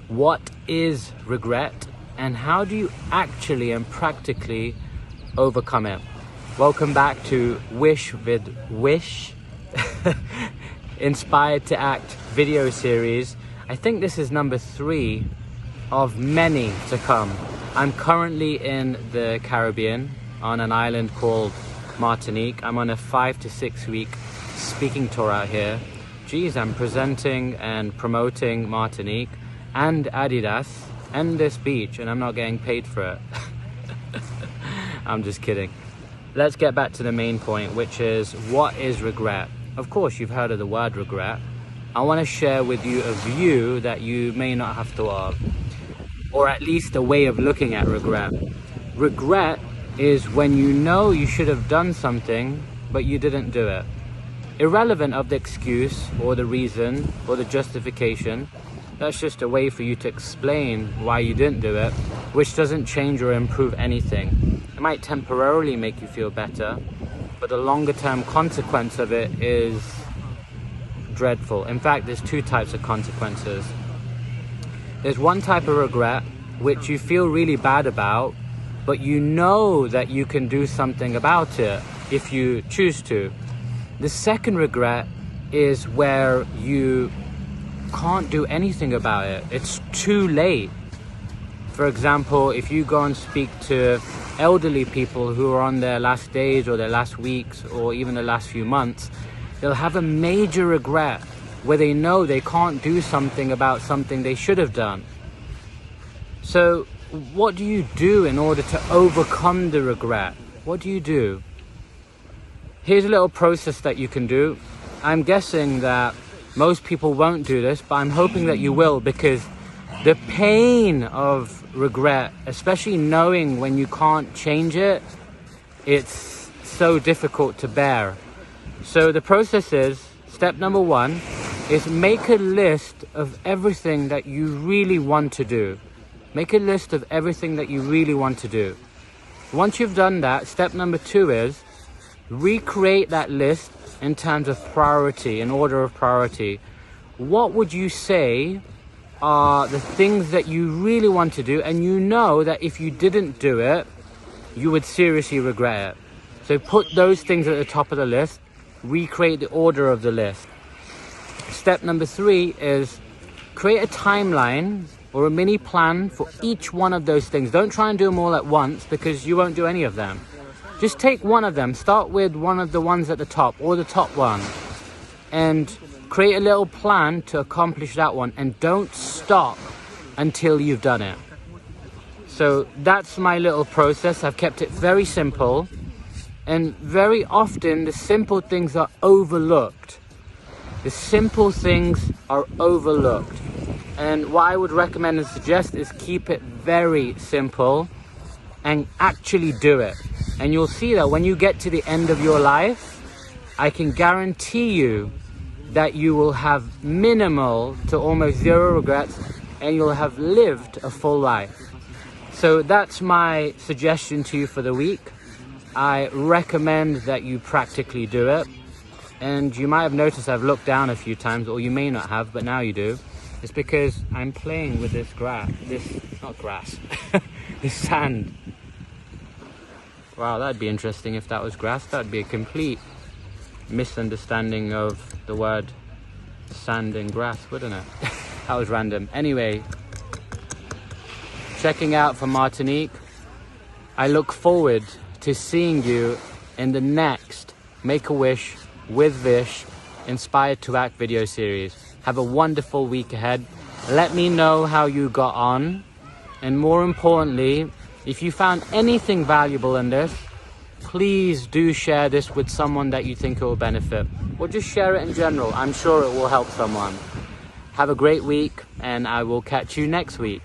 What is regret, and how do you actually and practically overcome it? Welcome back to Wish with Wish, Inspired to Act video series. I think this is number 3 of many to come. I'm currently in the Caribbean on an island called Martinique. I'm on a 5 to 6 week speaking tour out here. Geez, I'm presenting and promoting Martinique and Adidas and this beach, and I'm not getting paid for it. I'm just kidding. Let's get back to the main point, which is, what is regret? Of course, you've heard of the word regret. I want to share with you a view that you may not have thought of, or at least a way of looking at regret. Regret is when you know you should have done something, but you didn't do it. Irrelevant of the excuse or the reason or the justification, that's just a way for you to explain why you didn't do it, which doesn't change or improve anything. It might temporarily make you feel better, but the longer term consequence of it is dreadful. In fact, there's 2 types of consequences. There's one type of regret which you feel really bad about, but you know that you can do something about it if you choose to. The second regret is where you can't do anything about it. It's too late. For example, if you go and speak to elderly people who are on their last days or their last weeks or even the last few months, they'll have a major regret where they know they can't do something about something they should have done. So what do you do in order to overcome the regret? What do you do? Here's a little process that you can do. I'm guessing that most people won't do this, but I'm hoping that you will, because the pain of regret, especially knowing when you can't change it, it's so difficult to bear. So the process is, step number 1 is make a list of everything that you really want to do. Make a list of everything that you really want to do. Once you've done that, step number 2 is recreate that list in terms of priority, in order of priority. What would you say are the things that you really want to do, and you know that if you didn't do it, you would seriously regret it? So put those things at the top of the list, recreate the order of the list. Step number 3 is create a timeline or a mini plan for each one of those things. Don't try and do them all at once, because you won't do any of them. Just take one of them. Start with one of the ones at the top, or the top one, and create a little plan to accomplish that one, and don't stop until you've done it. So that's my little process. I've kept it very simple, and very often the simple things are overlooked. The simple things are overlooked. And what I would recommend and suggest is keep it very simple and actually do it. And you'll see that when you get to the end of your life, I can guarantee you that you will have minimal to almost 0 regrets, and you'll have lived a full life. So that's my suggestion to you for the week. I recommend that you practically do it. And you might have noticed I've looked down a few times, or you may not have, but now you do. It's because I'm playing with this this sand. Wow, that'd be interesting if that was grass. That'd be a complete misunderstanding of the word sand and grass, wouldn't it? That was random. Anyway, checking out from Martinique. I look forward to seeing you in the next Make-A-Wish with Vish Inspired to Act video series. Have a wonderful week ahead. Let me know how you got on. And more importantly, if you found anything valuable in this, please do share this with someone that you think it will benefit. Or just share it in general. I'm sure it will help someone. Have a great week, and I will catch you next week.